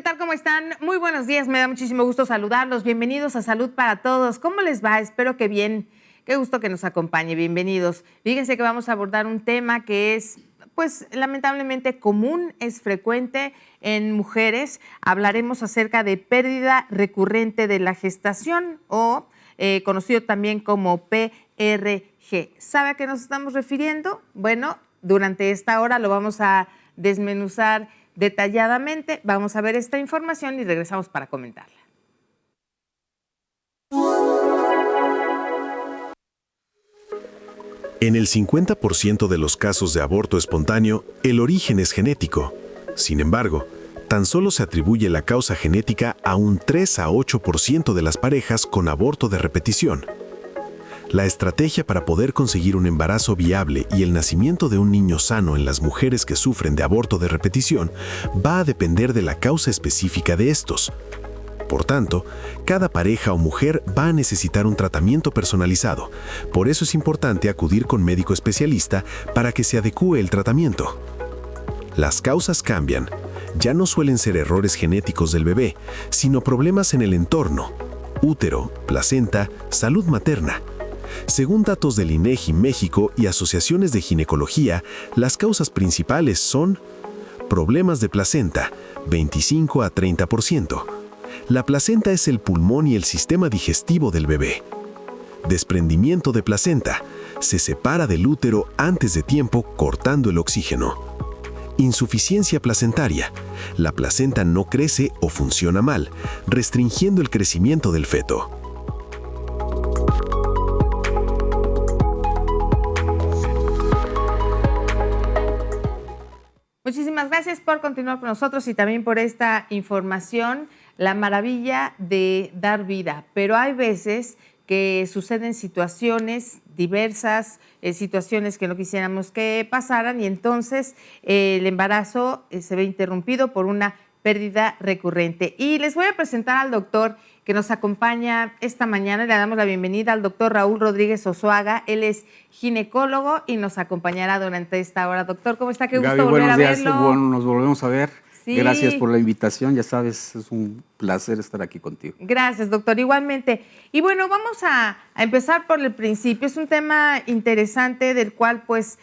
tal? ¿Cómo están? Muy buenos días, me da muchísimo gusto saludarlos. Bienvenidos a Salud para Todos. ¿Cómo les va? Espero que bien. Qué gusto que nos acompañe. Bienvenidos. Fíjense que vamos a abordar un tema que es, pues, lamentablemente común, es frecuente en mujeres. Hablaremos acerca de pérdida recurrente de la gestación o conocido también como PRG. ¿Sabe a qué nos estamos refiriendo? Bueno, durante esta hora lo vamos a desmenuzar detalladamente. Vamos a ver esta información y regresamos para comentarla. En el 50% de los casos de aborto espontáneo, el origen es genético. Sin embargo, tan solo se atribuye la causa genética a un 3 a 8% de las parejas con aborto de repetición. La estrategia para poder conseguir un embarazo viable y el nacimiento de un niño sano en las mujeres que sufren de aborto de repetición va a depender de la causa específica de estos. Por tanto, cada pareja o mujer va a necesitar un tratamiento personalizado. Por eso es importante acudir con médico especialista para que se adecúe el tratamiento. Las causas cambian. Ya no suelen ser errores genéticos del bebé, sino problemas en el entorno: útero, placenta, salud materna. Según datos del INEGI México y asociaciones de ginecología, las causas principales son problemas de placenta, 25 a 30%. La placenta es el pulmón y el sistema digestivo del bebé. Desprendimiento de placenta. Se separa del útero antes de tiempo, cortando el oxígeno. Insuficiencia placentaria. La placenta no crece o funciona mal, restringiendo el crecimiento del feto. Muchísimas gracias por continuar con nosotros y también por esta información. La maravilla de dar vida, pero hay veces que suceden situaciones diversas, situaciones que no quisiéramos que pasaran y entonces el embarazo se ve interrumpido por una pérdida recurrente. Y les voy a presentar al doctor que nos acompaña esta mañana. Le damos la bienvenida al doctor Raúl Rodríguez Osuaga. Él es ginecólogo y nos acompañará durante esta hora. Doctor, ¿cómo está? Qué gusto Gaby, volver a buenos días. verlo. Bueno, nos volvemos a ver. Sí. Gracias por la invitación. Ya sabes, es un placer estar aquí contigo. Gracias, doctor. Igualmente. Y bueno, vamos a empezar por el principio. Es un tema interesante del cual pues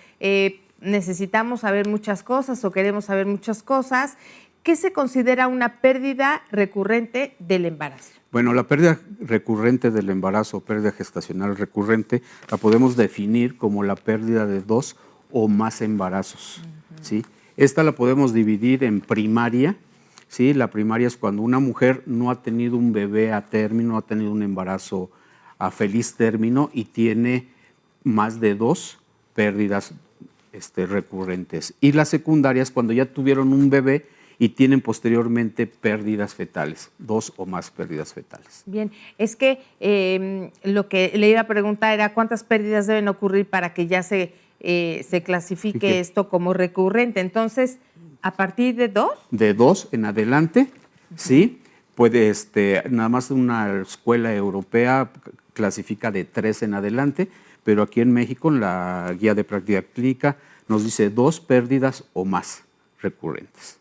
necesitamos saber muchas cosas o queremos saber muchas cosas. ¿Qué se considera una pérdida recurrente del embarazo? Bueno, la pérdida recurrente del embarazo, pérdida gestacional recurrente, la podemos definir como la pérdida de 2 o más embarazos, ¿sí? Esta la podemos dividir en primaria, ¿sí? La primaria es cuando una mujer no ha tenido un bebé a término, ha tenido un embarazo a feliz término y tiene más de 2 pérdidas recurrentes. Y la secundaria es cuando ya tuvieron un bebé y tienen posteriormente pérdidas fetales, 2 o más pérdidas fetales. Bien, es que lo que le iba a preguntar era cuántas pérdidas deben ocurrir para que ya se clasifique esto como recurrente. Entonces, ¿a partir de 2? De 2 en adelante, sí. Puede, nada más una escuela europea clasifica de 3 en adelante, pero aquí en México, en la guía de práctica clínica, nos dice 2 pérdidas o más recurrentes.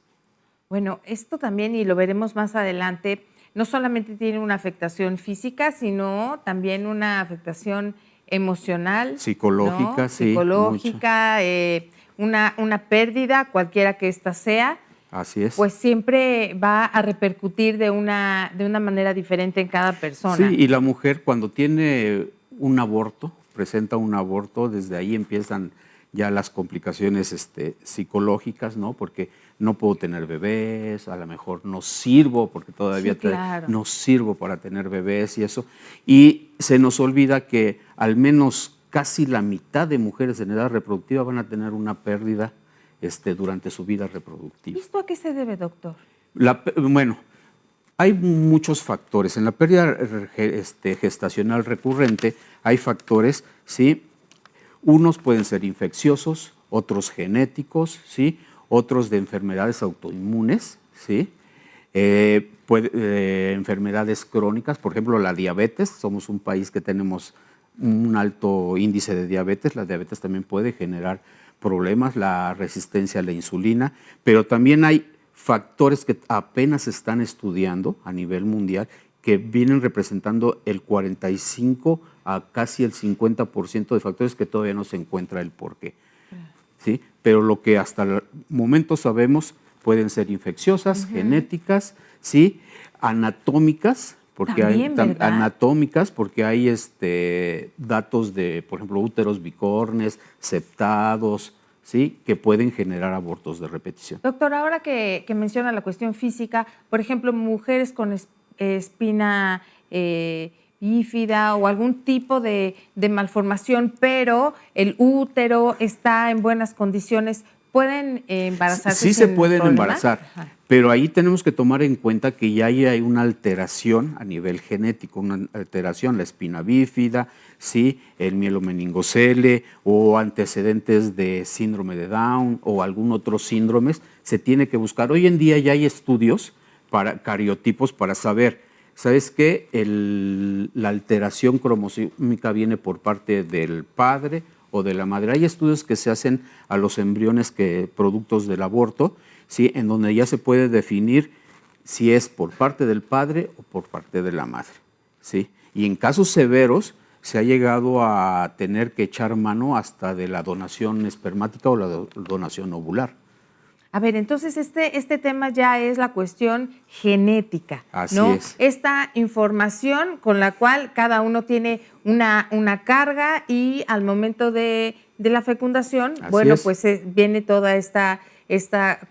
Bueno, esto también, y lo veremos más adelante, no solamente tiene una afectación física, sino también una afectación emocional, psicológica, ¿no? sí. Psicológica, una pérdida, cualquiera que ésta sea. Así es. Pues siempre va a repercutir de una manera diferente en cada persona. Sí, y la mujer cuando tiene un aborto, presenta un aborto, desde ahí empiezan ya las complicaciones psicológicas, ¿no? Porque no puedo tener bebés, a lo mejor no sirvo, porque todavía no sirvo para tener bebés y eso. Y se nos olvida que al menos casi la mitad de mujeres en edad reproductiva van a tener una pérdida durante su vida reproductiva. ¿Y esto a qué se debe, doctor? Bueno, hay muchos factores. En la pérdida gestacional recurrente hay factores, ¿sí? Unos pueden ser infecciosos, otros genéticos, ¿sí? Otros de enfermedades autoinmunes, ¿sí? Enfermedades crónicas, por ejemplo, la diabetes. Somos un país que tenemos un alto índice de diabetes. La diabetes también puede generar problemas, la resistencia a la insulina, pero también hay factores que apenas se están estudiando a nivel mundial, que vienen representando el 45 a casi el 50% de factores que todavía no se encuentra el porqué. ¿Sí? Pero lo que hasta el momento sabemos pueden ser infecciosas, genéticas, ¿sí? Anatómicas, porque También, hay ¿verdad? anatómicas, porque hay datos de, por ejemplo, úteros bicornes, septados, ¿sí? Que pueden generar abortos de repetición. Doctor, ahora que menciona la cuestión física, por ejemplo, mujeres con espina bífida o algún tipo de malformación, pero el útero está en buenas condiciones, ¿pueden embarazarse? Sí se sin pueden problema? embarazar, Ajá. pero ahí tenemos que tomar en cuenta que ya hay una alteración a nivel genético, una alteración, la espina bífida, ¿sí? El mielomeningocele o antecedentes de síndrome de Down o algún otro síndromes, se tiene que buscar. Hoy en día ya hay estudios para cariotipos para saber, ¿sabes qué? La alteración cromosómica viene por parte del padre o de la madre. Hay estudios que se hacen a los embriones productos del aborto, ¿sí? En donde ya se puede definir si es por parte del padre o por parte de la madre, ¿sí? Y en casos severos se ha llegado a tener que echar mano hasta de la donación espermática o la donación ovular. A ver, entonces este tema ya es la cuestión genética, Así ¿no? es. Esta información con la cual cada uno tiene una carga y al momento de la fecundación, Así bueno, es. pues viene toda esta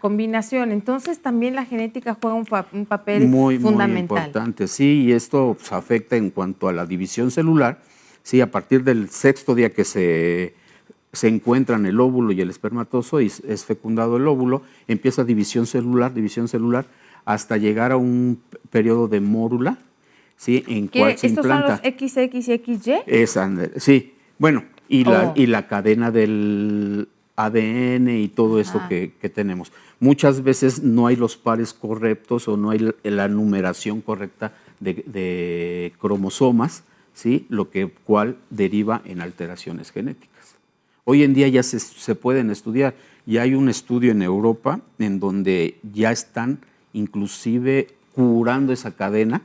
combinación. Entonces también la genética juega un papel Muy fundamental. importante, sí, y esto pues, afecta en cuanto a la división celular, sí, a partir del sexto día que se encuentran el óvulo y el espermatozoide, es fecundado el óvulo, empieza división celular, hasta llegar a un periodo de mórula, ¿sí? En cual se ¿Estos implanta. son los XX y XY? Sí, bueno, y Oh. la cadena del ADN y todo esto Ajá. que tenemos. Muchas veces no hay los pares correctos o no hay la numeración correcta de cromosomas, ¿sí? Cual deriva en alteraciones genéticas. Hoy en día ya se pueden estudiar. Ya hay un estudio en Europa en donde ya están inclusive curando esa cadena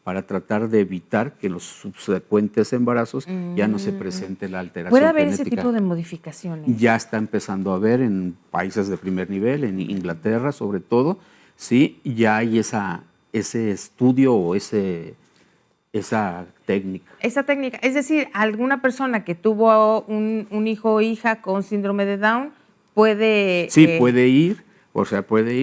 para tratar de evitar que en los subsecuentes embarazos ya no se presente la alteración ¿Puede haber genética. ese tipo de modificaciones? Ya está empezando a haber en países de primer nivel, en Inglaterra sobre todo, sí, ya hay ese estudio o esa técnica. Esa técnica, es decir, alguna persona que tuvo un hijo o hija con síndrome de Down puede... Sí, puede ir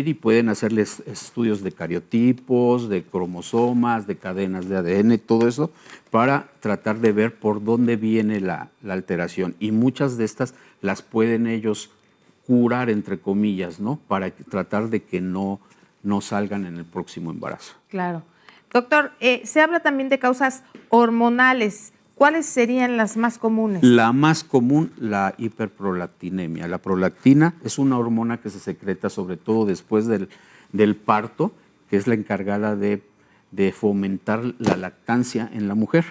y pueden hacerles estudios de cariotipos, de cromosomas, de cadenas de ADN, todo eso, para tratar de ver por dónde viene la alteración. Y muchas de estas las pueden ellos curar, entre comillas, ¿no? Para tratar de que no salgan en el próximo embarazo. Claro. Doctor, se habla también de causas hormonales. ¿Cuáles serían las más comunes? La más común, la hiperprolactinemia. La prolactina es una hormona que se secreta sobre todo después del parto, que es la encargada de fomentar la lactancia en la mujer.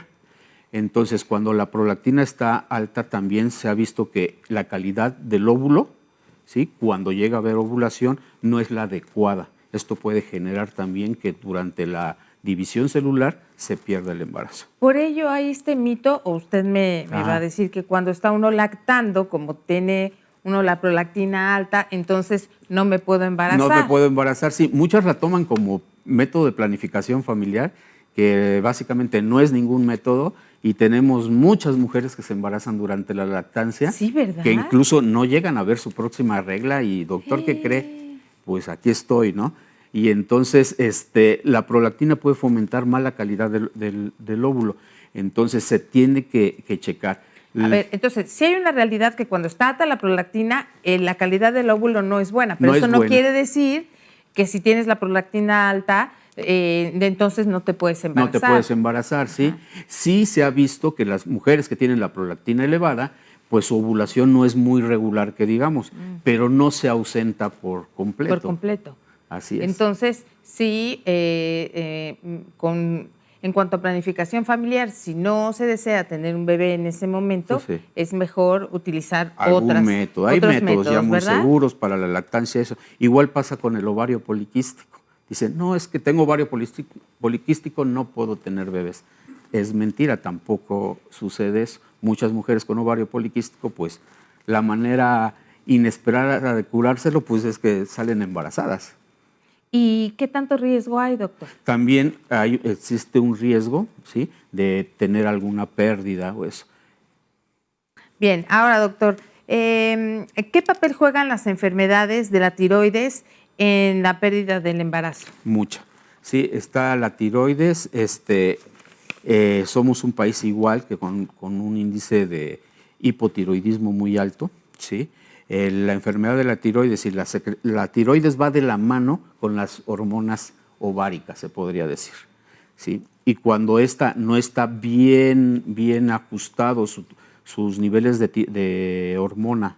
Entonces, cuando la prolactina está alta, también se ha visto que la calidad del óvulo, ¿sí? Cuando llega a haber ovulación, no es la adecuada. Esto puede generar también que durante la división celular se pierda el embarazo. Por ello hay este mito, o usted me va a decir que cuando está uno lactando, como tiene uno la prolactina alta, entonces no me puedo embarazar. No me puedo embarazar, sí. Muchas la toman como método de planificación familiar, que básicamente no es ningún método, y tenemos muchas mujeres que se embarazan durante la lactancia. Sí, ¿verdad? Que incluso no llegan a ver su próxima regla y, doctor, ¿qué cree? Pues aquí estoy, ¿no? Y entonces la prolactina puede fomentar mala calidad del óvulo. Entonces se tiene que checar. A ver, entonces, sí hay una realidad que cuando está alta la prolactina, la calidad del óvulo no es buena, pero No eso es no buena. quiere decir que si tienes la prolactina alta, entonces no te puedes embarazar. No te puedes embarazar, ¿sí? Sí se ha visto que las mujeres que tienen la prolactina elevada, pues su ovulación no es muy regular, que digamos, pero no se ausenta por completo. Por completo. Así es. Entonces, sí, en cuanto a planificación familiar, si no se desea tener un bebé en ese momento, Sí. es mejor utilizar Algún método. Hay otros métodos ya muy ¿verdad? seguros para la lactancia, eso. Igual pasa con el ovario poliquístico. Dicen, no, es que tengo ovario poliquístico, no puedo tener bebés. Es mentira, tampoco sucede eso. Muchas mujeres con ovario poliquístico, pues la manera inesperada de curárselo, pues es que salen embarazadas. ¿Y qué tanto riesgo hay, doctor? También existe un riesgo, ¿sí?, de tener alguna pérdida o eso. Bien, ahora, doctor, ¿qué papel juegan las enfermedades de la tiroides en la pérdida del embarazo? Mucha. Sí, está la tiroides. Somos un país igual que con un índice de hipotiroidismo muy alto, ¿sí? La enfermedad de la tiroides y la tiroides va de la mano con las hormonas ováricas, se podría decir, ¿sí? Y cuando esta no está bien ajustado, sus niveles de hormona,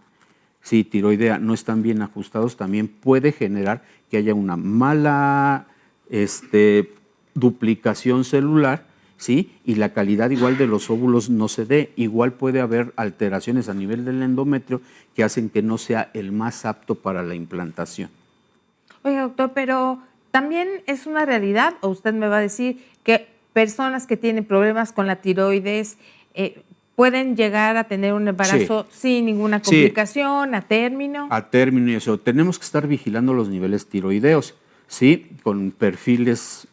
sí, tiroidea, no están bien ajustados, también puede generar que haya una mala duplicación celular, ¿sí? Y la calidad igual de los óvulos no se dé. Igual puede haber alteraciones a nivel del endometrio que hacen que no sea el más apto para la implantación. Oiga, doctor, pero también es una realidad, o usted me va a decir, que personas que tienen problemas con la tiroides pueden llegar a tener un embarazo sin ninguna complicación, a término. A término y eso. Tenemos que estar vigilando los niveles tiroideos, ¿sí? Con perfiles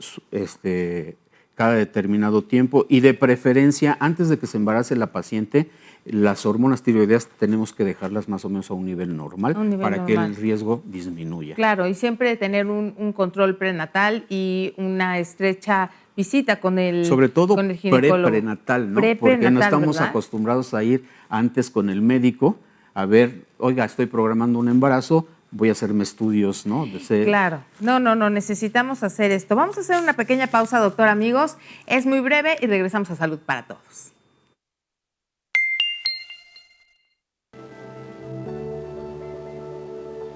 cada determinado tiempo y de preferencia, antes de que se embarace la paciente, las hormonas tiroideas tenemos que dejarlas más o menos a un nivel normal para que el riesgo disminuya. Claro, y siempre tener un control prenatal y una estrecha visita con el sobre todo con el ginecólogo. Prenatal, ¿no? Porque no estamos acostumbrados a ir antes con el médico a ver, oiga, estoy programando un embarazo, voy a hacerme estudios, ¿no? Claro, no, necesitamos hacer esto. Vamos a hacer una pequeña pausa, doctor, amigos. Es muy breve y regresamos a Salud para Todos.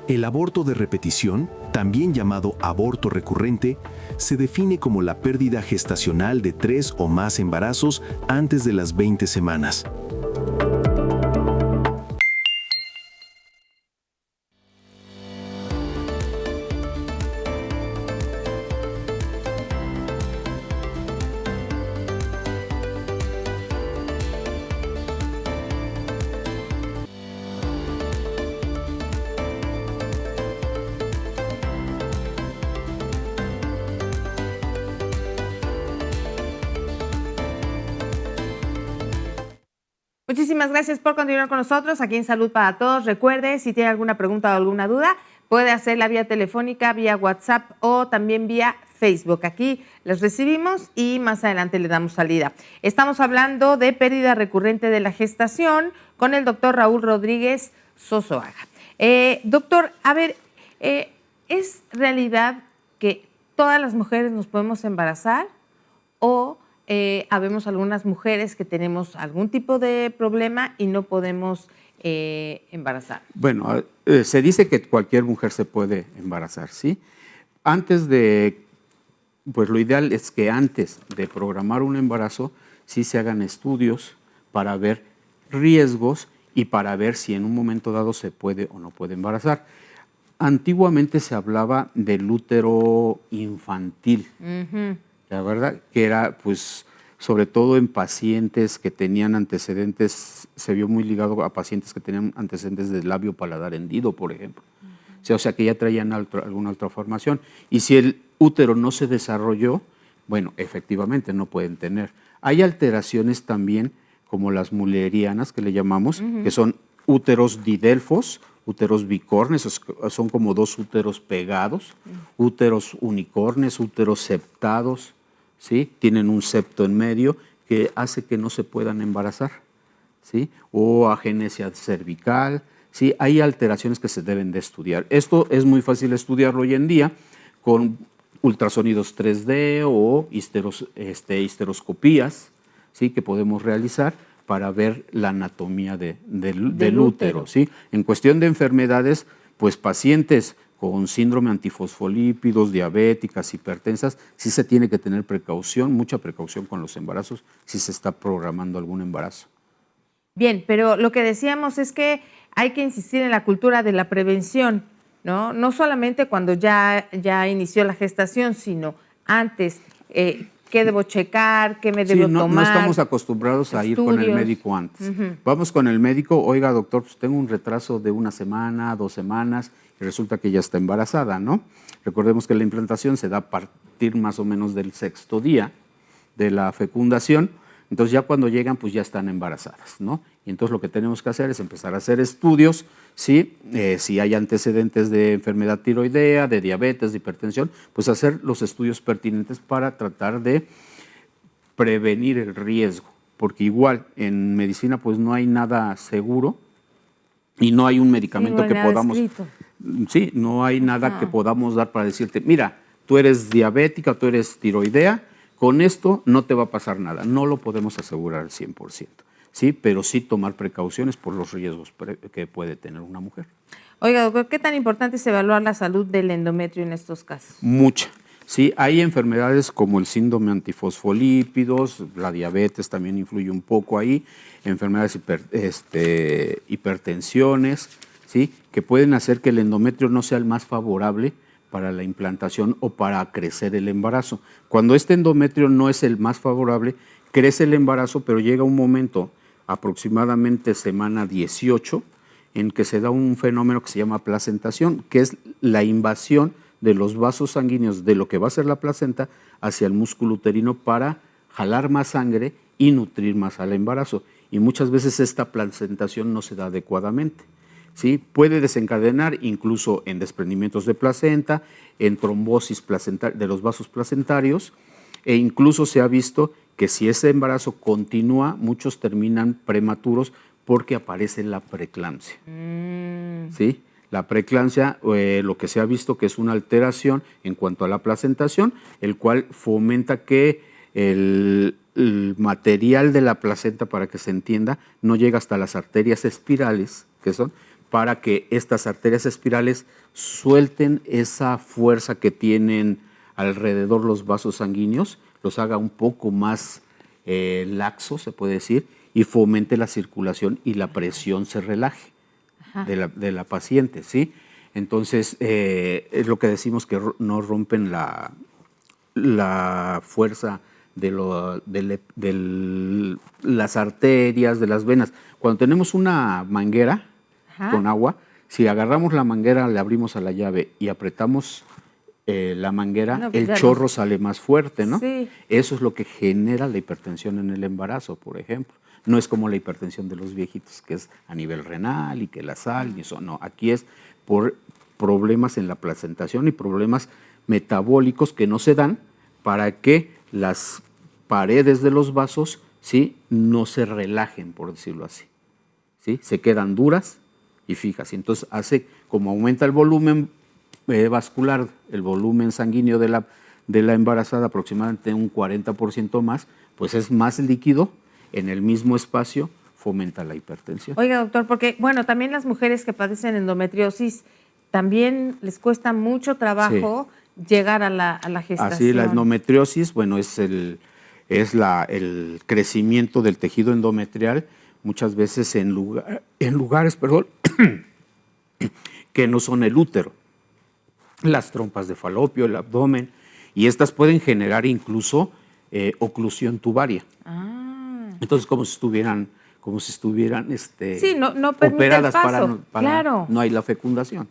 El aborto de repetición, también llamado aborto recurrente, se define como la pérdida gestacional de 3 o más embarazos antes de las 20 semanas. Muchísimas gracias por continuar con nosotros aquí en Salud para Todos. Recuerde, si tiene alguna pregunta o alguna duda, puede hacerla vía telefónica, vía WhatsApp o también vía Facebook. Aquí las recibimos y más adelante le damos salida. Estamos hablando de pérdida recurrente de la gestación con el doctor Raúl Rodríguez Sosoaga. Doctor, a ver, ¿es realidad que todas las mujeres nos podemos embarazar o habemos algunas mujeres que tenemos algún tipo de problema y no podemos embarazar? Bueno, se dice que cualquier mujer se puede embarazar, ¿sí? Pues lo ideal es que antes de programar un embarazo, sí se hagan estudios para ver riesgos y para ver si en un momento dado se puede o no puede embarazar. Antiguamente se hablaba del útero infantil. La verdad que era, pues, sobre todo en pacientes que tenían antecedentes, se vio muy ligado a pacientes que tenían antecedentes de labio paladar hendido, por ejemplo. O sea, que ya traían alguna otra formación. Y si el útero no se desarrolló, bueno, efectivamente no pueden tener. Hay alteraciones también, como las mullerianas, que le llamamos, que son úteros didelfos, úteros bicornes, son como dos úteros pegados, úteros unicornes, úteros septados, ¿sí? Tienen un septo en medio que hace que no se puedan embarazar, ¿sí? O agenesia cervical, ¿sí? Hay alteraciones que se deben de estudiar. Esto es muy fácil estudiarlo hoy en día con ultrasonidos 3D o histeroscopías, ¿sí? Que podemos realizar para ver la anatomía del útero, ¿sí? En cuestión de enfermedades, pues pacientes con síndrome antifosfolípidos, diabéticas, hipertensas, sí se tiene que tener precaución, mucha precaución con los embarazos, si se está programando algún embarazo. Bien, pero lo que decíamos es que hay que insistir en la cultura de la prevención, ¿no? No solamente cuando ya inició la gestación, sino antes. ¿Qué debo checar? ¿Qué me debo tomar? No estamos acostumbrados a ir con el médico antes. Vamos con el médico, oiga, doctor, pues tengo un retraso de 1 semana, 2 semanas, y resulta que ya está embarazada, ¿no? Recordemos que la implantación se da a partir más o menos del 6º día de la fecundación, entonces ya cuando llegan, pues ya están embarazadas, ¿no? Y entonces lo que tenemos que hacer es empezar a hacer estudios, ¿sí? Si hay antecedentes de enfermedad tiroidea, de diabetes, de hipertensión, pues hacer los estudios pertinentes para tratar de prevenir el riesgo, porque igual en medicina pues no hay nada seguro y no hay un medicamento que podamos... Sí, no hay nada que podamos dar para decirte, mira, tú eres diabética, tú eres tiroidea, con esto no te va a pasar nada, no lo podemos asegurar al 100%. Sí, pero sí tomar precauciones por los riesgos que puede tener una mujer. Oiga, doctor, ¿qué tan importante es evaluar la salud del endometrio en estos casos? Mucha. Sí, hay enfermedades como el síndrome antifosfolípidos, la diabetes también influye un poco ahí, enfermedades hipertensiones, ¿sí? Que pueden hacer que el endometrio no sea el más favorable para la implantación o para crecer el embarazo. Cuando este endometrio no es el más favorable, crece el embarazo, pero llega un momento, aproximadamente semana 18, en que se da un fenómeno que se llama placentación, que es la invasión de los vasos sanguíneos de lo que va a ser la placenta hacia el músculo uterino para jalar más sangre y nutrir más al embarazo. Y muchas veces esta placentación no se da adecuadamente. ¿Sí? Puede desencadenar incluso en desprendimientos de placenta, en trombosis de los vasos placentarios, e incluso se ha visto que si ese embarazo continúa, muchos terminan prematuros porque aparece la preeclampsia. ¿Sí? La preeclampsia, lo que se ha visto que es una alteración en cuanto a la placentación, el cual fomenta que el material de la placenta, para que se entienda, no llega hasta las arterias espirales, que son para que estas arterias espirales suelten esa fuerza que tienen alrededor los vasos sanguíneos, los haga un poco más laxos, se puede decir, y fomente la circulación y la presión se relaje de la paciente, ¿sí? Entonces, es lo que decimos que no rompen la fuerza de las arterias, de las venas. Cuando tenemos una manguera con agua, si agarramos la manguera, le abrimos a la llave y apretamos la manguera, el chorro sale más fuerte, ¿no? Sí. Eso es lo que genera la hipertensión en el embarazo, por ejemplo. No es como la hipertensión de los viejitos, que es a nivel renal y que la sal y eso. No, aquí es por problemas en la placentación y problemas metabólicos que no se dan para que las paredes de los vasos, ¿sí?, no se relajen, por decirlo así. ¿Sí? Se quedan duras y fijas. Y entonces hace, como aumenta el volumen vascular, el volumen sanguíneo de la embarazada aproximadamente un 40% más, pues es más líquido en el mismo espacio, fomenta la hipertensión. Oiga, doctor, porque bueno, también las mujeres que padecen endometriosis también les cuesta mucho trabajo llegar a la gestación. Así, la endometriosis, bueno, es el crecimiento del tejido endometrial, muchas veces en lugares que no son el útero, las trompas de falopio, el abdomen, y estas pueden generar incluso oclusión tubaria. Entonces, como si estuvieran no operadas el paso. para no hay la fecundación.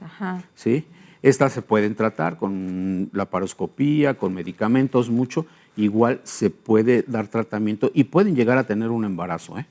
¿Sí? Estas se pueden tratar con laparoscopía, con medicamentos, mucho. Igual se puede dar tratamiento y pueden llegar a tener un embarazo, ¿eh?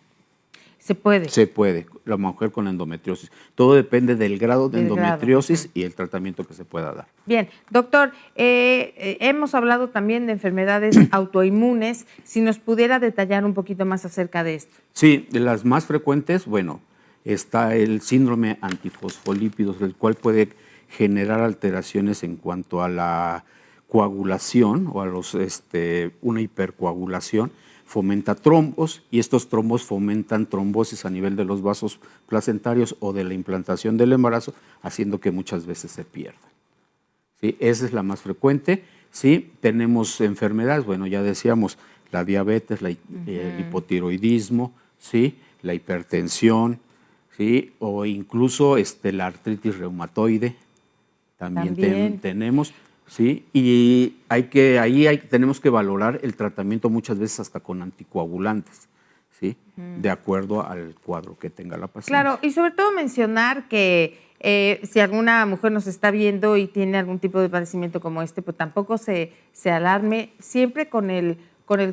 ¿Se puede? Se puede, la mujer con endometriosis. Todo depende del grado de endometriosis y el tratamiento que se pueda dar. Bien, doctor, hemos hablado también de enfermedades autoinmunes. Si nos pudiera detallar un poquito más acerca de esto. Sí, de las más frecuentes, bueno, está el síndrome antifosfolípidos, el cual puede generar alteraciones en cuanto a la coagulación o a una hipercoagulación. Fomenta trombos y estos trombos fomentan trombosis a nivel de los vasos placentarios o de la implantación del embarazo, haciendo que muchas veces se pierdan. ¿sí? Esa es la más frecuente. ¿Sí? Tenemos enfermedades, bueno, ya decíamos, la diabetes, el hipotiroidismo, ¿sí? La hipertensión, ¿sí? O incluso la artritis reumatoide, también tenemos, ¿sí? Y tenemos que valorar el tratamiento muchas veces hasta con anticoagulantes, ¿sí? De acuerdo al cuadro que tenga la paciente. Claro, y sobre todo mencionar que si alguna mujer nos está viendo y tiene algún tipo de padecimiento como pues tampoco se alarme, siempre con el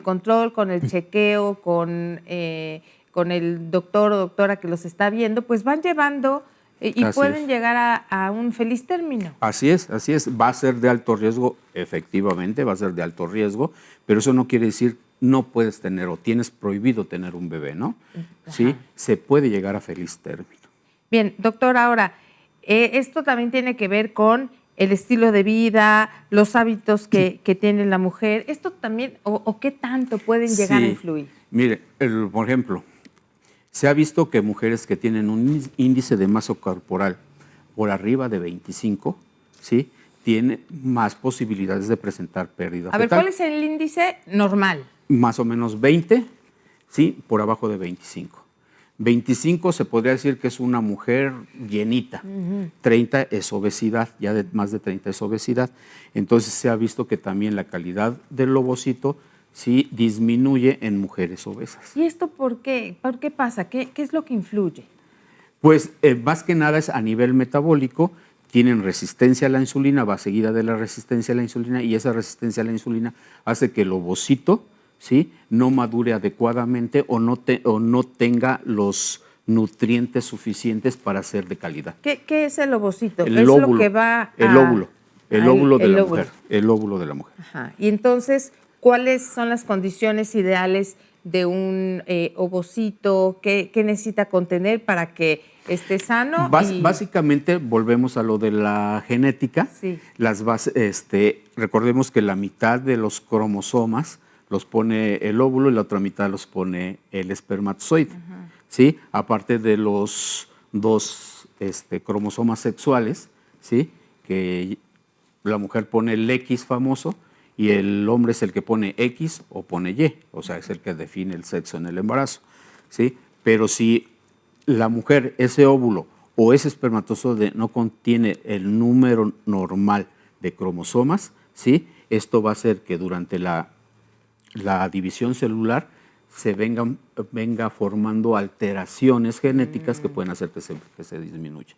control, con el chequeo, con el doctor o doctora que los está viendo, pues van llevando y pueden llegar a un feliz término. Así es. Va a ser de alto riesgo, efectivamente, va a ser de alto riesgo, pero eso no quiere decir no puedes tener o tienes prohibido tener un bebé, ¿no? Ajá. Sí, se puede llegar a feliz término. Bien, doctor, ahora, esto también tiene que ver con el estilo de vida, los hábitos que tiene la mujer. ¿Esto también, o qué tanto pueden llegar a influir? Mire, por ejemplo, se ha visto que mujeres que tienen un índice de masa corporal por arriba de 25, ¿sí? Tienen más posibilidades de presentar pérdida fetal. A ver, ¿cuál es el índice normal? Más o menos 20, ¿sí? Por abajo de 25. 25 se podría decir que es una mujer llenita. 30 es obesidad, ya más de 30 es obesidad. Entonces se ha visto que también la calidad del ovocito sí disminuye en mujeres obesas. ¿Y esto por qué? ¿Por qué pasa? ¿Qué es lo que influye? Pues más que nada es a nivel metabólico. Tienen resistencia a la insulina, va seguida de la resistencia a la insulina, y esa resistencia a la insulina hace que el ovocito, ¿sí?, no madure adecuadamente o no tenga los nutrientes suficientes para ser de calidad. ¿Qué es el ovocito? El óvulo, lo que va el óvulo de la mujer. El óvulo de la mujer. Ajá. Y entonces, ¿cuáles son las condiciones ideales de un ovocito? ¿Qué necesita contener para que esté sano? Básicamente, volvemos a lo de la genética. Sí. Recordemos que la mitad de los cromosomas los pone el óvulo y la otra mitad los pone el espermatozoide. ¿Sí? Aparte de los dos cromosomas sexuales, ¿sí?, que la mujer pone el X famoso y el hombre es el que pone X o pone Y, o sea, es el que define el sexo en el embarazo, ¿sí? Pero si la mujer, ese óvulo o ese espermatozoide no contiene el número normal de cromosomas, ¿sí?, esto va a hacer que durante la división celular se venga formando alteraciones genéticas que pueden hacer que se disminuya,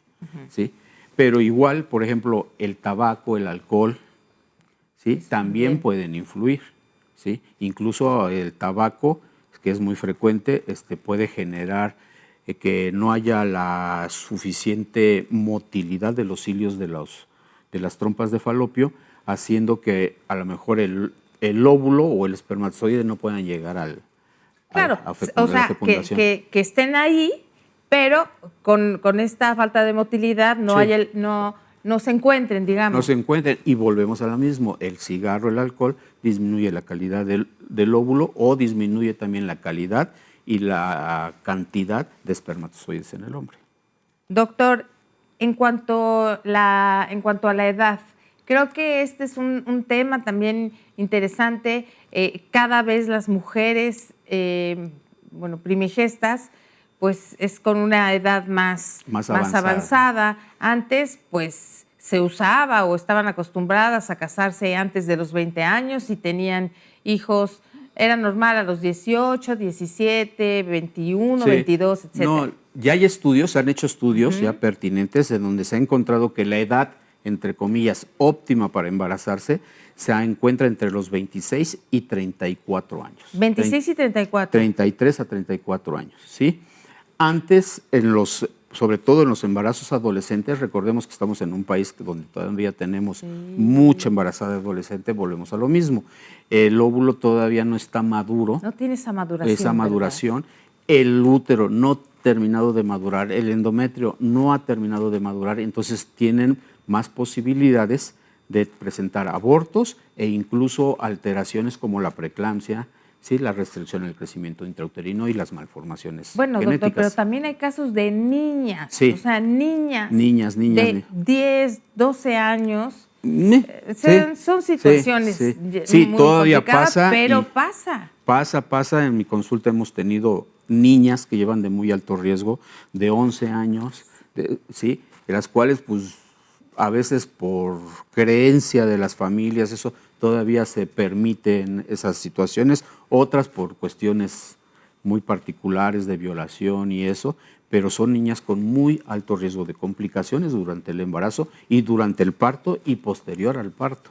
¿sí? Pero igual, por ejemplo, el tabaco, el alcohol, ¿sí?, también pueden influir, ¿sí? Incluso el tabaco, que es muy frecuente, puede generar que no haya la suficiente motilidad de los hilios de las trompas de falopio, haciendo que a lo mejor el óvulo o el espermatozoide no puedan llegar a la fecundación. Que estén ahí, pero con esta falta de motilidad no se encuentren, digamos. No se encuentren, y volvemos a lo mismo. El cigarro, el alcohol, disminuye la calidad del óvulo o disminuye también la calidad y la cantidad de espermatozoides en el hombre. Doctor, en cuanto a la edad, creo que este es un tema también interesante. Cada vez las mujeres, primigestas, pues es con una edad más avanzada. Antes, pues se usaba o estaban acostumbradas a casarse antes de los 20 años y tenían hijos. Era normal a los 18, 17, 21, 22, etc. No, ya hay estudios, se han hecho estudios ya pertinentes en donde se ha encontrado que la edad, entre comillas, óptima para embarazarse se encuentra entre los 26 y 34 años. 26 y 34. 33 a 34 años, ¿sí? Antes, sobre todo en los embarazos adolescentes, recordemos que estamos en un país donde todavía tenemos mucha embarazada adolescente, volvemos a lo mismo. El óvulo todavía no está maduro. No tiene esa maduración. ¿Verdad? El útero no ha terminado de madurar, el endometrio no ha terminado de madurar, entonces tienen más posibilidades de presentar abortos e incluso alteraciones como la preeclampsia, ¿sí?, la restricción en el crecimiento intrauterino y las malformaciones genéticas. Doctor, pero también hay casos de niñas, sí. O sea, niñas de 10, 12 años Son situaciones Sí, muy todavía complicadas, pasa. pero pasa. Pasa. En mi consulta hemos tenido niñas que llevan de muy alto riesgo, de 11 años, ¿sí? De las cuales, pues, a veces por creencia de las familias, eso todavía se permiten esas situaciones, otras por cuestiones muy particulares de violación y eso, pero son niñas con muy alto riesgo de complicaciones durante el embarazo y durante el parto y posterior al parto.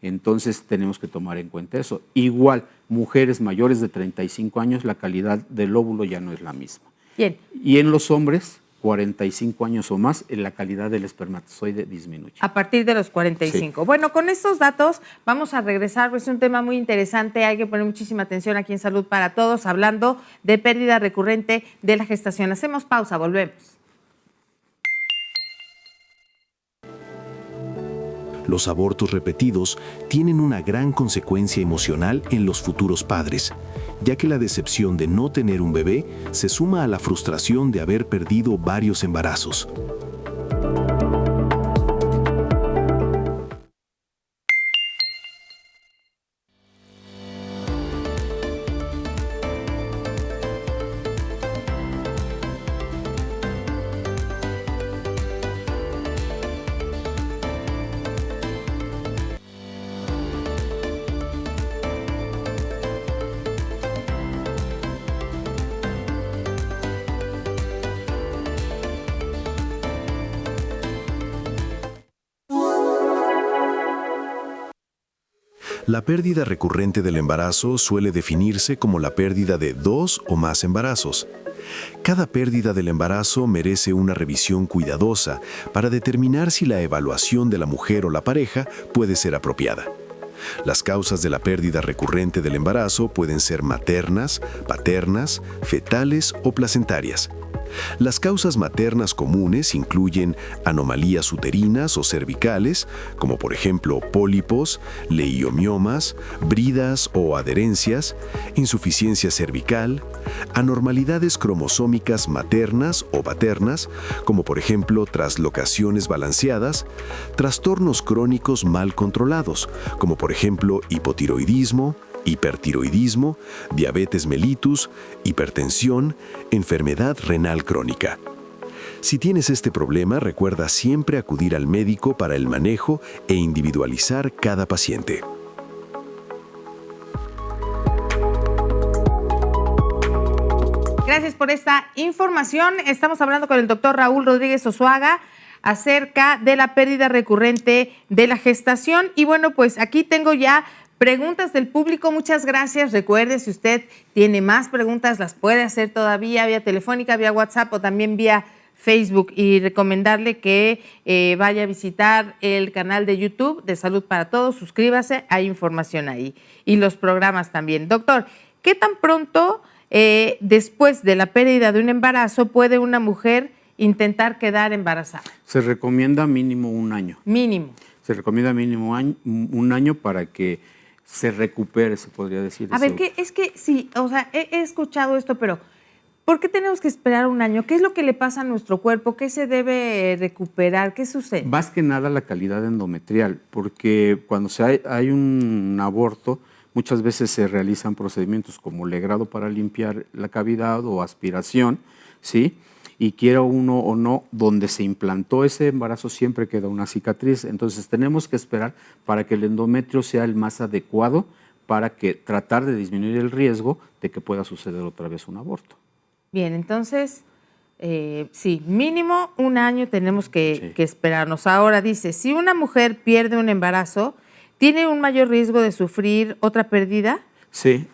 Entonces tenemos que tomar en cuenta eso. Igual, mujeres mayores de 35 años, la calidad del óvulo ya no es la misma. Bien. Y en los hombres, 45 años o más, la calidad del espermatozoide disminuye. A partir de los 45. Sí. Bueno, con estos datos vamos a regresar, pues es un tema muy interesante, hay que poner muchísima atención aquí en Salud para Todos, hablando de pérdida recurrente de la gestación. Hacemos pausa, volvemos. Los abortos repetidos tienen una gran consecuencia emocional en los futuros padres, ya que la decepción de no tener un bebé se suma a la frustración de haber perdido varios embarazos. La pérdida recurrente del embarazo suele definirse como la pérdida de 2 o más embarazos. Cada pérdida del embarazo merece una revisión cuidadosa para determinar si la evaluación de la mujer o la pareja puede ser apropiada. Las causas de la pérdida recurrente del embarazo pueden ser maternas, paternas, fetales o placentarias. Las causas maternas comunes incluyen anomalías uterinas o cervicales, como por ejemplo pólipos, leiomiomas, bridas o adherencias, insuficiencia cervical, anormalidades cromosómicas maternas o paternas, como por ejemplo traslocaciones balanceadas, trastornos crónicos mal controlados, como por ejemplo hipotiroidismo, hipertiroidismo, diabetes mellitus, hipertensión, enfermedad renal crónica. Si tienes este problema, recuerda siempre acudir al médico para el manejo e individualizar cada paciente. Gracias por esta información. Estamos hablando con el doctor Raúl Rodríguez Osuaga acerca de la pérdida recurrente de la gestación. Y bueno, pues aquí tengo ya preguntas del público, muchas gracias. Recuerde, si usted tiene más preguntas, las puede hacer todavía vía telefónica, vía WhatsApp o también vía Facebook. Y recomendarle que vaya a visitar el canal de YouTube de Salud para Todos, suscríbase, hay información ahí. Y los programas también. Doctor, ¿qué tan pronto después de la pérdida de un embarazo puede una mujer intentar quedar embarazada? Se recomienda mínimo un año. Mínimo. Se recomienda mínimo un año para que se recupere, se podría decir. A ver, es que sí, o sea, he escuchado esto, pero ¿por qué tenemos que esperar un año? ¿Qué es lo que le pasa a nuestro cuerpo? ¿Qué se debe recuperar? ¿Qué sucede? Más que nada la calidad endometrial, porque cuando hay un aborto, muchas veces se realizan procedimientos como legrado para limpiar la cavidad o aspiración, ¿sí? Y quiera uno o no, donde se implantó ese embarazo siempre queda una cicatriz. Entonces tenemos que esperar para que el endometrio sea el más adecuado para que tratar de disminuir el riesgo de que pueda suceder otra vez un aborto. Bien, entonces, sí, mínimo un año tenemos que esperarnos. Ahora dice, si una mujer pierde un embarazo, ¿tiene un mayor riesgo de sufrir otra pérdida? Sí.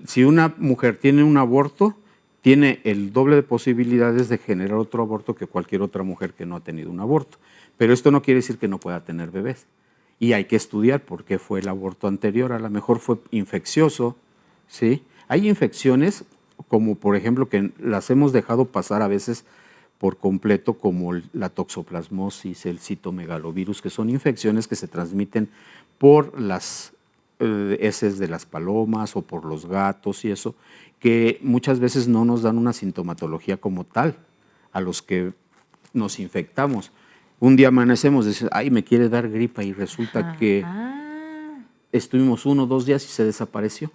Si una mujer tiene un aborto, tiene el doble de posibilidades de generar otro aborto que cualquier otra mujer que no ha tenido un aborto. Pero esto no quiere decir que no pueda tener bebés. Y hay que estudiar por qué fue el aborto anterior. A lo mejor fue infeccioso, ¿sí? Hay infecciones como, por ejemplo, que las hemos dejado pasar a veces por completo, como la toxoplasmosis, el citomegalovirus, que son infecciones que se transmiten por las heces de las palomas o por los gatos y eso, que muchas veces no nos dan una sintomatología como tal a los que nos infectamos. Un día amanecemos, decimos, ay, me quiere dar gripa y resulta que estuvimos 1 o 2 días y se desapareció.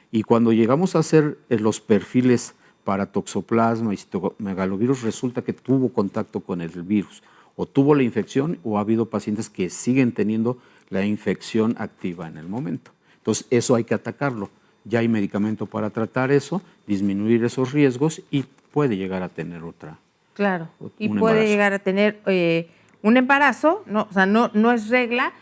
Y cuando llegamos a hacer los perfiles para toxoplasma y citomegalovirus, resulta que tuvo contacto con el virus, o tuvo la infección, o ha habido pacientes que siguen teniendo la infección activa en el momento. Entonces, eso hay que atacarlo. Ya hay medicamento para tratar eso, disminuir esos riesgos y puede llegar a tener otra. Claro, y un puede embarazo. llegar a tener un embarazo, no, o sea, no es regla,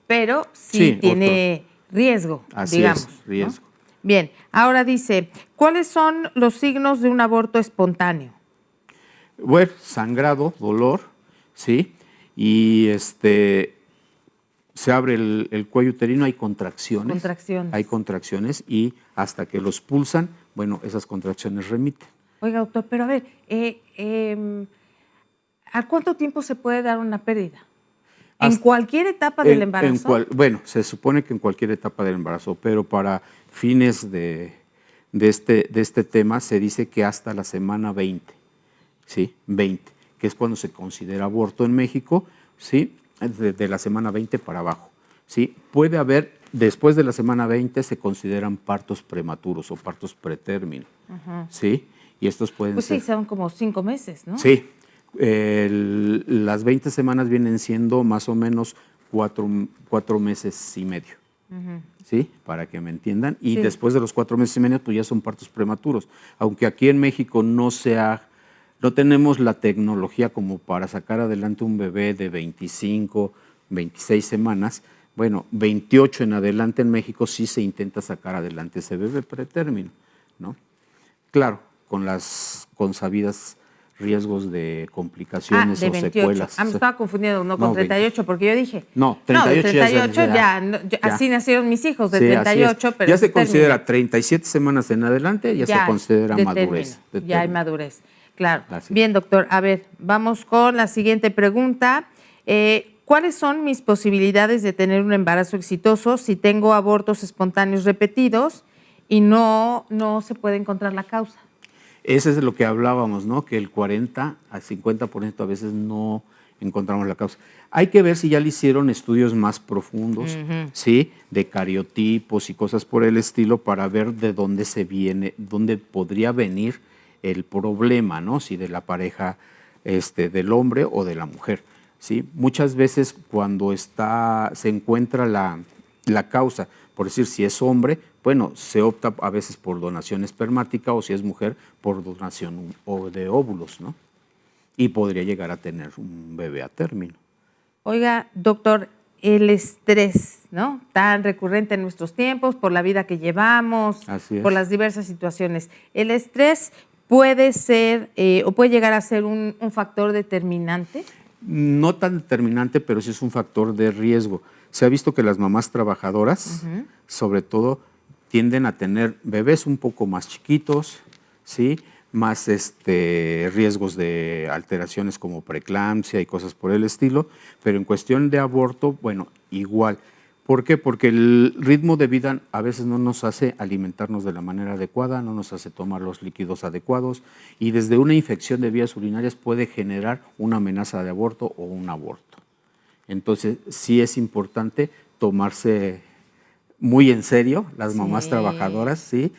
pero sí tiene riesgo, Así digamos. es, riesgo. ¿No? Bien, ahora dice, ¿cuáles son los signos de un aborto espontáneo? Bueno, sangrado, dolor, ¿sí? Y se abre el cuello uterino, hay contracciones. Contracciones. Hay contracciones y hasta que los pulsan, bueno, esas contracciones remiten. Oiga, doctor, pero a ver, ¿a cuánto tiempo se puede dar una pérdida? ¿En cualquier etapa del embarazo? Bueno, se supone que en cualquier etapa del embarazo, pero para fines de este tema se dice que hasta la semana 20, ¿sí? 20, que es cuando se considera aborto en México, ¿sí? De la semana 20 para abajo, ¿sí? Puede haber, después de la semana 20 se consideran partos prematuros o partos pretérmino, ¿sí? Y estos pueden pues ser... sí, son como 5 meses, ¿no? Sí, las 20 semanas vienen siendo más o menos 4 meses y medio, ¿sí? Para que me entiendan. Y después de los 4 meses y medio, pues ya son partos prematuros. Aunque aquí en México no tenemos la tecnología como para sacar adelante un bebé de 25, 26 semanas. Bueno, 28 en adelante en México sí se intenta sacar adelante ese bebé pretérmino, ¿no? Claro, con las consabidas riesgos de complicaciones de o 28. secuelas. Me estaba confundiendo, no con 38, porque yo dije... No, 38, de 38 así nacieron mis hijos, de 38, pero... Ya se considera 37 semanas en adelante, ya se considera madurez. Ya hay madurez, claro. Bien, doctor, a ver, vamos con la siguiente pregunta. ¿Cuáles son mis posibilidades de tener un embarazo exitoso si tengo abortos espontáneos repetidos y no se puede encontrar la causa? Ese es de lo que hablábamos, ¿no? Que el 40 al 50% a veces no encontramos la causa. Hay que ver si ya le hicieron estudios más profundos, ¿sí? De cariotipos y cosas por el estilo para ver de dónde dónde podría venir el problema, ¿no? Si de la pareja del hombre o de la mujer, ¿sí? Muchas veces cuando se encuentra la causa, por decir, si es hombre, bueno, se opta a veces por donación espermática o si es mujer, por donación de óvulos, ¿no? Y podría llegar a tener un bebé a término. Oiga, doctor, el estrés, ¿no? Tan recurrente en nuestros tiempos, por la vida que llevamos, por las diversas situaciones. ¿El estrés puede ser o puede llegar a ser un factor determinante? No tan determinante, pero sí es un factor de riesgo. Se ha visto que las mamás trabajadoras, sobre todo, tienden a tener bebés un poco más chiquitos, ¿sí? Más riesgos de alteraciones como preeclampsia y cosas por el estilo, pero en cuestión de aborto, bueno, igual. ¿Por qué? Porque el ritmo de vida a veces no nos hace alimentarnos de la manera adecuada, no nos hace tomar los líquidos adecuados y desde una infección de vías urinarias puede generar una amenaza de aborto o un aborto. Entonces, sí es importante tomarse muy en serio las mamás trabajadoras, ¿sí?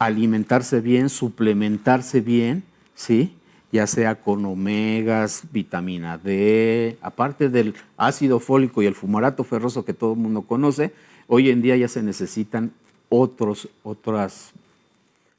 Alimentarse bien, suplementarse bien, ¿sí? Ya sea con omegas, vitamina D, aparte del ácido fólico y el fumarato ferroso que todo el mundo conoce, hoy en día ya se necesitan otras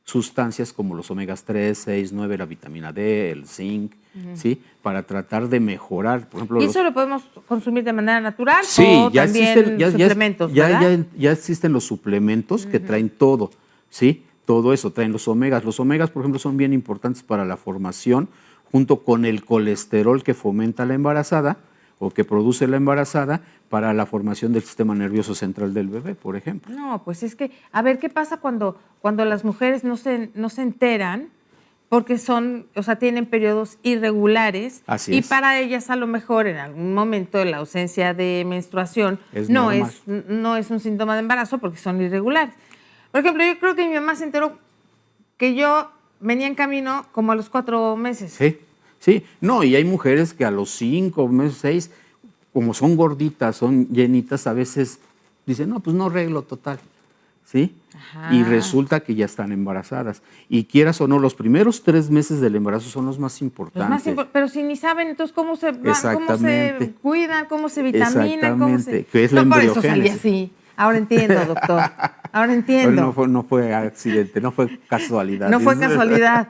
sustancias como los omegas 3, 6, 9, la vitamina D, el zinc, ¿sí? Para tratar de mejorar, por ejemplo... ¿Y eso lo podemos consumir de manera natural? Sí, o ya también existen suplementos, ¿verdad? Ya existen los suplementos que traen todo, ¿sí? Todo eso, traen los omegas. Los omegas, por ejemplo, son bien importantes para la formación, junto con el colesterol que fomenta la embarazada o que produce la embarazada para la formación del sistema nervioso central del bebé, por ejemplo. No, pues es que, a ver, ¿qué pasa cuando las mujeres no se enteran? Porque tienen periodos irregulares. Así y es. Para ellas a lo mejor en algún momento la ausencia de menstruación no es un síntoma de embarazo porque son irregulares. Por ejemplo, yo creo que mi mamá se enteró que yo venía en camino como a los 4 meses. Sí, Sí, no, y hay mujeres que a los 5 meses, 6, como son gorditas, son llenitas, a veces dicen, no, pues no arreglo total, ¿sí? Ajá. Y resulta que ya están embarazadas. Y quieras o no, los primeros 3 meses del embarazo son los más importantes. Pero si ni saben, entonces, ¿cómo se Exactamente. cuidan, cómo se vitaminan? ¿Cómo se... Exactamente, que es la No, por eso salí embriogénesis. así. Ahora entiendo, doctor. Ahora entiendo. No fue accidente, no fue casualidad. No fue casualidad.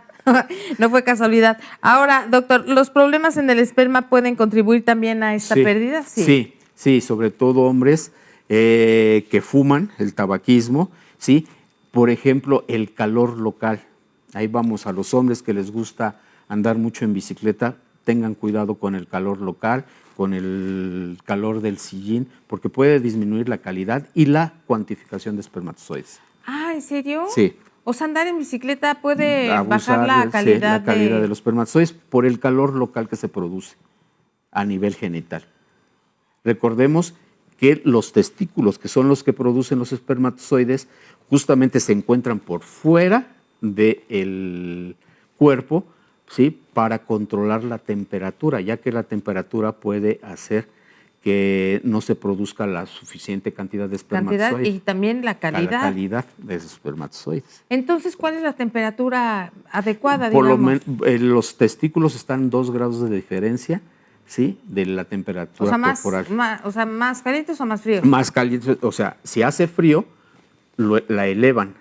No fue casualidad. Ahora, doctor, ¿los problemas en el esperma pueden contribuir también a esta pérdida? Sí, sobre todo hombres que fuman, el tabaquismo, ¿sí? Por ejemplo, el calor local. Ahí vamos a los hombres que les gusta andar mucho en bicicleta, tengan cuidado con el calor local, con el calor del sillín, porque puede disminuir la calidad y la cuantificación de espermatozoides. Ah, ¿en serio? Sí. O sea, andar en bicicleta puede Abusar bajar la calidad, la calidad de los espermatozoides por el calor local que se produce a nivel genital. Recordemos que los testículos, que son los que producen los espermatozoides, justamente se encuentran por fuera del cuerpo, ¿sí? Para controlar la temperatura, ya que la temperatura puede hacer que no se produzca la suficiente cantidad de espermatozoides. Y también la calidad. La calidad de esos espermatozoides. Entonces, ¿cuál es la temperatura adecuada, Por lo digamos? los testículos están 2 grados de diferencia, ¿sí? De la temperatura corporal. ¿Más calientes o más fríos? Más calientes, o sea, si hace frío, la elevan,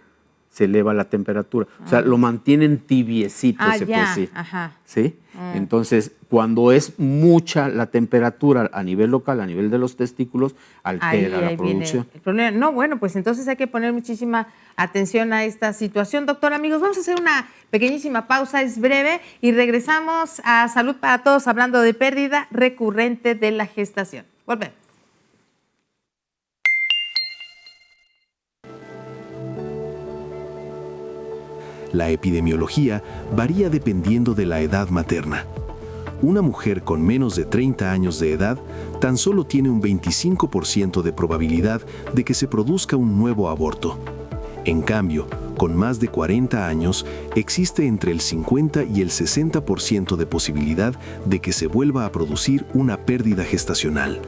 se eleva la temperatura. O sea, lo mantienen tibiecito, se puede decir. Ajá. ¿Sí? Entonces, cuando es mucha la temperatura a nivel local, a nivel de los testículos, altera la producción. El problema. No, bueno, pues entonces hay que poner muchísima atención a esta situación. Doctor, amigos, vamos a hacer una pequeñísima pausa, es breve, y regresamos a Salud para Todos hablando de pérdida recurrente de la gestación. Volvemos. La epidemiología varía dependiendo de la edad materna. Una mujer con menos de 30 años de edad tan solo tiene un 25% de probabilidad de que se produzca un nuevo aborto. En cambio, con más de 40 años, existe entre el 50 y el 60% de posibilidad de que se vuelva a producir una pérdida gestacional.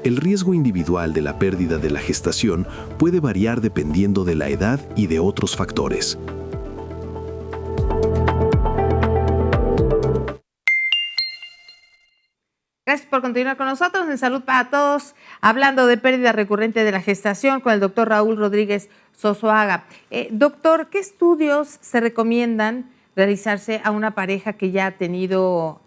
El riesgo individual de la pérdida de la gestación puede variar dependiendo de la edad y de otros factores. Gracias por continuar con nosotros en Salud para Todos, hablando de pérdida recurrente de la gestación con el doctor Raúl Rodríguez Sosoaga. Doctor, ¿qué estudios se recomiendan realizarse a una pareja que ya ha tenido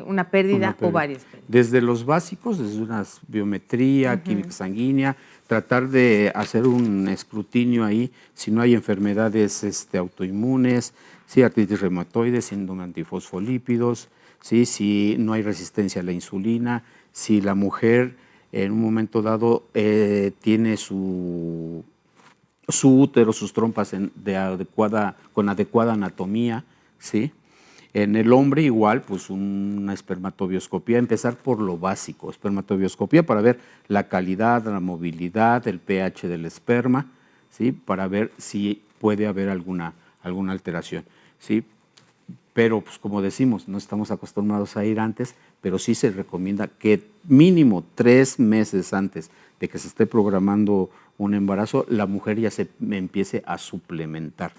una pérdida o varias pérdidas? Desde los básicos, desde una biometría, química sanguínea, tratar de hacer un escrutinio ahí, si no hay enfermedades autoinmunes, si artritis reumatoide, síndrome antifosfolípidos, ¿sí? Si no hay resistencia a la insulina, si la mujer en un momento dado tiene su útero, sus trompas con adecuada anatomía, ¿sí? En el hombre igual, pues una espermatobioscopía, empezar por lo básico, espermatobioscopía para ver la calidad, la movilidad, el pH del esperma, ¿sí? Para ver si puede haber alguna alteración, ¿sí? Pero, pues como decimos, no estamos acostumbrados a ir antes, pero sí se recomienda que mínimo 3 meses antes de que se esté programando un embarazo, la mujer ya se empiece a suplementar,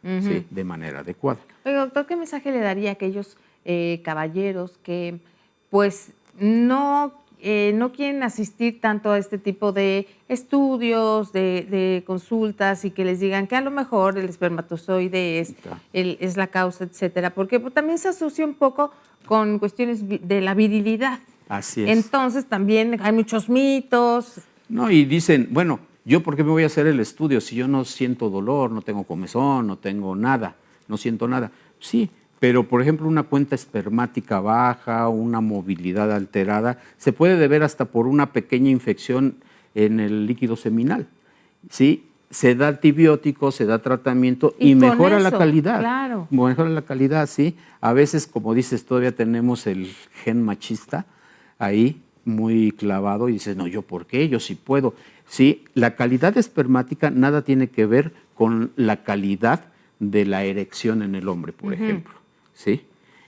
¿sí? De manera adecuada. Oye, doctor, ¿qué mensaje le daría a aquellos caballeros que pues no quieren asistir tanto a este tipo de estudios, de consultas y que les digan que a lo mejor el espermatozoide es la causa, etcétera? Porque pues, también se asocia un poco con cuestiones de la virilidad. Así es. Entonces también hay muchos mitos. No, y dicen, bueno, ¿Yo por qué me voy a hacer el estudio si yo no siento dolor, no tengo comezón, no tengo nada, no siento nada? Sí, pero por ejemplo una cuenta espermática baja, una movilidad alterada, se puede deber hasta por una pequeña infección en el líquido seminal, ¿sí? Se da antibiótico, se da tratamiento y mejora la calidad. Claro. Mejora la calidad, sí. A veces, como dices, todavía tenemos el gen machista ahí muy clavado y dices, no, ¿yo por qué? Yo sí puedo. Sí, la calidad espermática nada tiene que ver con la calidad de la erección en el hombre, por ejemplo, ¿sí?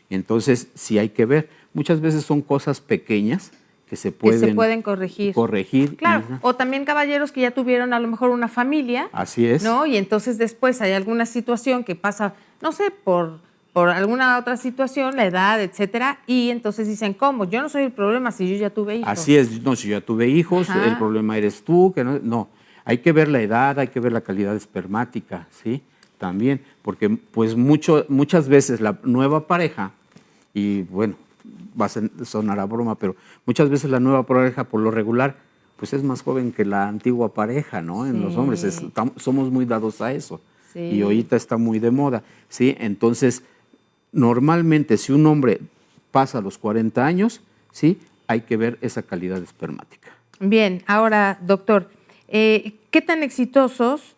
Entonces, sí hay que ver. Muchas veces son cosas pequeñas que se pueden corregir. Claro, o también caballeros que ya tuvieron a lo mejor una familia. Así es. ¿No? Y entonces después hay alguna situación que pasa, no sé, por alguna otra situación, la edad, etcétera, y entonces dicen, ¿cómo? Yo no soy el problema si yo ya tuve hijos. Así es, no, si yo ya tuve hijos, Ajá. el problema eres tú, que no, hay que ver la edad, hay que ver la calidad espermática, ¿sí? También, porque pues muchas veces la nueva pareja, y bueno, va a sonar a broma, pero muchas veces la nueva pareja por lo regular pues es más joven que la antigua pareja, ¿no? En los hombres somos muy dados a eso. Sí. Y ahorita está muy de moda, ¿sí? Entonces, normalmente si un hombre pasa los 40 años, ¿sí? Hay que ver esa calidad espermática. Bien, ahora, doctor, ¿qué tan exitosos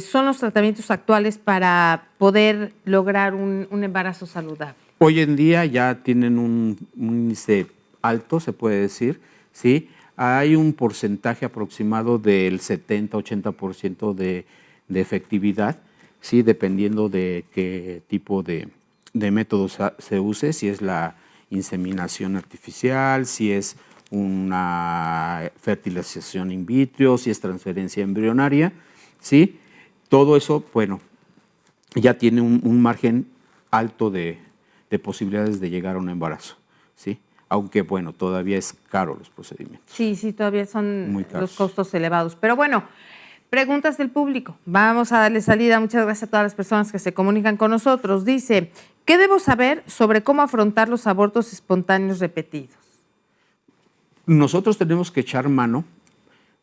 son los tratamientos actuales para poder lograr un embarazo saludable? Hoy en día ya tienen un índice alto, se puede decir, ¿sí? Hay un porcentaje aproximado del 70-80% de efectividad, ¿sí? Dependiendo de qué tipo de método se use, si es la inseminación artificial, si es una fertilización in vitro, si es transferencia embrionaria, ¿sí? Todo eso, bueno, ya tiene un margen alto de posibilidades de llegar a un embarazo, ¿sí? Aunque, bueno, todavía es caro los procedimientos. Sí, todavía son muy caros. Los costos elevados. Pero bueno, preguntas del público. Vamos a darle salida. Muchas gracias a todas las personas que se comunican con nosotros. Dice, ¿qué debo saber sobre cómo afrontar los abortos espontáneos repetidos? Nosotros tenemos que echar mano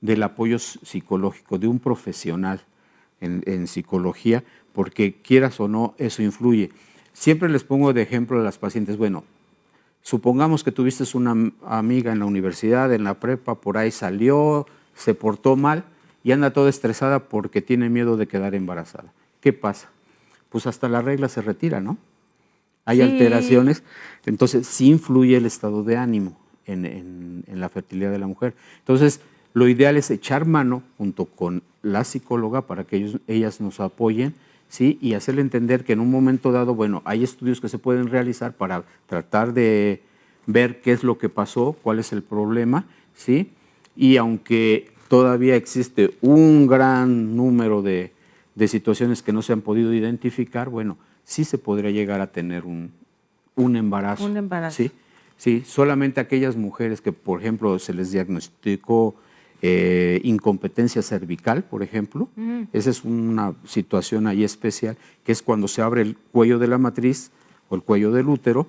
del apoyo psicológico de un profesional en psicología, porque quieras o no, eso influye. Siempre les pongo de ejemplo a las pacientes, bueno, supongamos que tuviste una amiga en la universidad, en la prepa, por ahí salió, se portó mal y anda toda estresada porque tiene miedo de quedar embarazada. ¿Qué pasa? Pues hasta la regla se retira, ¿no? Hay alteraciones, entonces sí influye el estado de ánimo en la fertilidad de la mujer. Entonces, lo ideal es echar mano junto con la psicóloga para que ellas nos apoyen, ¿sí? Y hacerle entender que en un momento dado, bueno, hay estudios que se pueden realizar para tratar de ver qué es lo que pasó, cuál es el problema, ¿sí? Y aunque todavía existe un gran número de situaciones que no se han podido identificar, bueno, sí se podría llegar a tener un embarazo. Un embarazo. ¿Sí? Sí, solamente aquellas mujeres que, por ejemplo, se les diagnosticó incompetencia cervical, por ejemplo. Esa es una situación ahí especial, que es cuando se abre el cuello de la matriz o el cuello del útero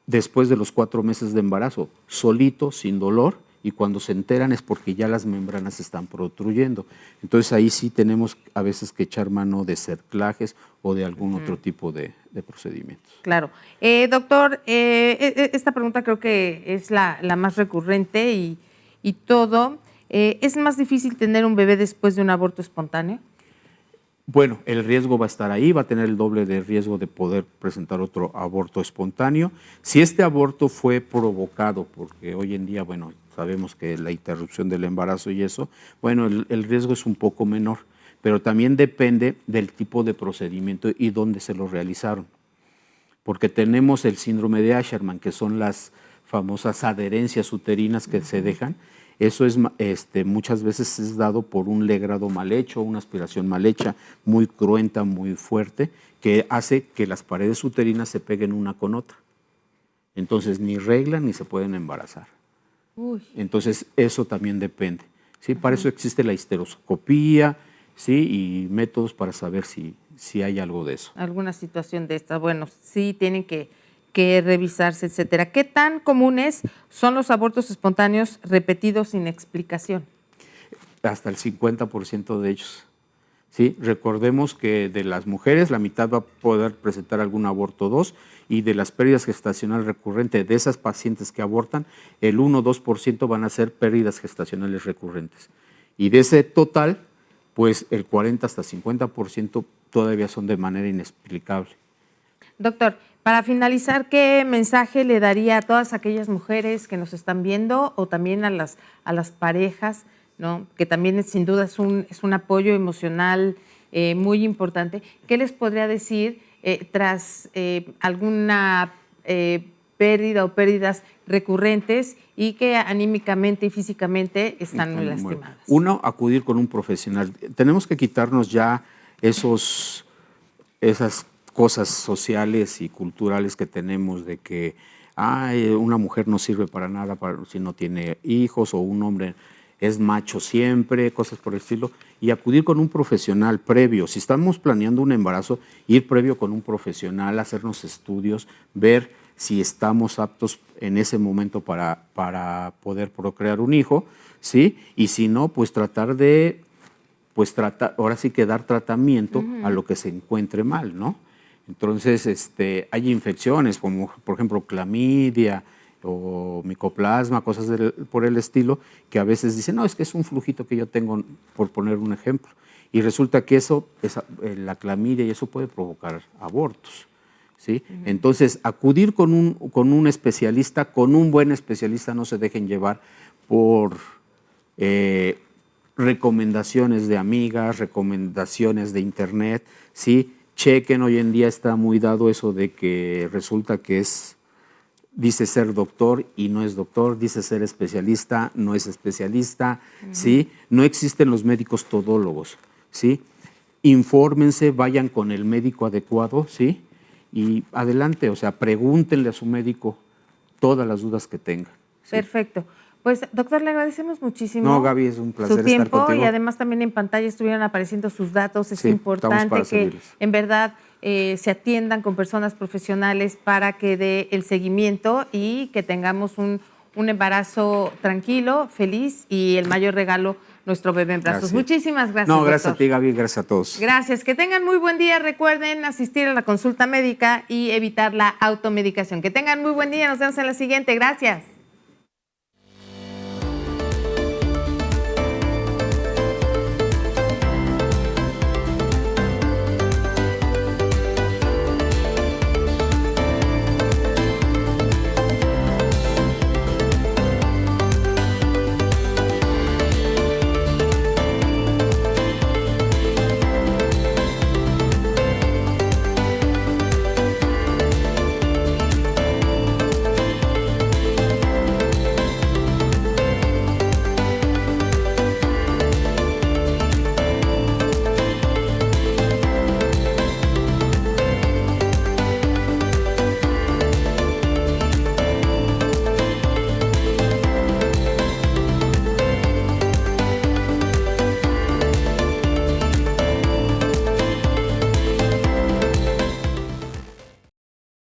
después de los 4 meses de embarazo, solito, sin dolor, y cuando se enteran es porque ya las membranas se están protruyendo. Entonces ahí sí tenemos a veces que echar mano de cerclajes o de algún otro tipo de procedimientos. Claro. Doctor, esta pregunta creo que es la más recurrente y todo. ¿Es más difícil tener un bebé después de un aborto espontáneo? Bueno, el riesgo va a estar ahí, va a tener el doble de riesgo de poder presentar otro aborto espontáneo. Si este aborto fue provocado, porque hoy en día, bueno, sabemos que la interrupción del embarazo y eso, bueno, el riesgo es un poco menor, pero también depende del tipo de procedimiento y dónde se lo realizaron. Porque tenemos el síndrome de Asherman, que son las famosas adherencias uterinas que se dejan. Eso es muchas veces es dado por un legrado mal hecho, una aspiración mal hecha, muy cruenta, muy fuerte, que hace que las paredes uterinas se peguen una con otra. Entonces ni reglan ni se pueden embarazar. Uy. Entonces eso también depende, ¿sí? Para eso existe la histeroscopía, ¿sí? Y métodos para saber si hay algo de eso. Alguna situación de esta, bueno, sí tienen que revisarse, etcétera. ¿Qué tan comunes son los abortos espontáneos repetidos sin explicación? hasta el 50% de ellos. ¿Sí? Recordemos que de las mujeres la mitad va a poder presentar algún aborto 2 y de las pérdidas gestacionales recurrentes de esas pacientes que abortan, el 1 o 2% van a ser pérdidas gestacionales recurrentes. Y de ese total, pues el 40 hasta 50% todavía son de manera inexplicable. Doctor, para finalizar, ¿qué mensaje le daría a todas aquellas mujeres que nos están viendo o también a las parejas, ¿no? Que también sin duda es un apoyo emocional muy importante? ¿Qué les podría decir tras alguna pérdida o pérdidas recurrentes y que anímicamente y físicamente están muy lastimadas? Uno, acudir con un profesional. Tenemos que quitarnos ya esas cosas sociales y culturales que tenemos de que una mujer no sirve para nada si no tiene hijos, o un hombre es macho siempre, cosas por el estilo, y acudir con un profesional previo. Si estamos planeando un embarazo, ir previo con un profesional, hacernos estudios, ver si estamos aptos en ese momento para poder procrear un hijo, ¿sí? Y si no, pues ahora sí que dar tratamiento a lo que se encuentre mal, ¿no? Entonces, hay infecciones como, por ejemplo, clamidia o micoplasma, cosas por el estilo, que a veces dicen, no, es que es un flujito que yo tengo, por poner un ejemplo. Y resulta que la clamidia y eso puede provocar abortos, ¿sí? Entonces, acudir con un especialista, con un buen especialista, no se dejen llevar por recomendaciones de amigas, recomendaciones de internet, ¿sí? Chequen, hoy en día está muy dado eso de que resulta que dice ser doctor y no es doctor, dice ser especialista, no es especialista, ¿sí? No existen los médicos todólogos, ¿sí? Infórmense, vayan con el médico adecuado, ¿sí? Y adelante, o sea, pregúntenle a su médico todas las dudas que tengan. ¿Sí? Perfecto. Pues, doctor, le agradecemos muchísimo. No, Gaby, es un placer su tiempo estar contigo. Y además también en pantalla estuvieron apareciendo sus datos. Es importante que en verdad se atiendan con personas profesionales para que dé el seguimiento y que tengamos un embarazo tranquilo, feliz y el mayor regalo, nuestro bebé en brazos. Gracias. Muchísimas gracias, No, gracias doctor. a ti, Gaby, gracias a todos. Gracias, que tengan muy buen día. Recuerden asistir a la consulta médica y evitar la automedicación. Que tengan muy buen día, nos vemos en la siguiente. Gracias.